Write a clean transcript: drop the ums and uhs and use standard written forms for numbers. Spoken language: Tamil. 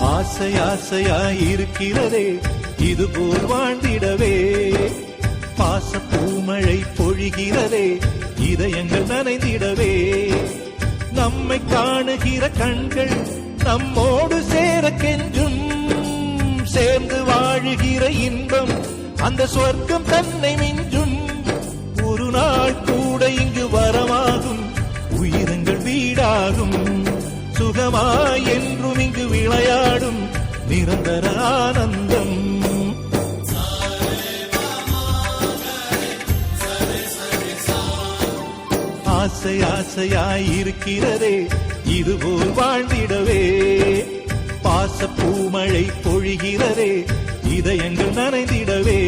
ஆசை ஆசையாயிருக்கிறதே இதுபோல் வாழ்ந்திடவே, பாச பூமழை பொழிகிறதே இதயங்கள் நனைந்திடவே, நம்மை காணுகிற கண்கள் நம்மோடு சேர கெஞ்சும், சேர்ந்து வாழுகிற இன்பம் அந்த சொர்க்கம் தன்னை மிஞ்சும், ஒரு நாள் கூட இங்கு வரமாகும் உயிரங்கள் வீடாகும், சுகமாய் என்றும் இங்கு விளையாடும் நிரந்தர ஆனந்தம். ஆசை ஆசையாயிருக்கிறதே இதுபோல் வாழ்ந்திடவே, பாச பூமழை பொழிகிறதே இதயங்கள் நனைந்திடவே.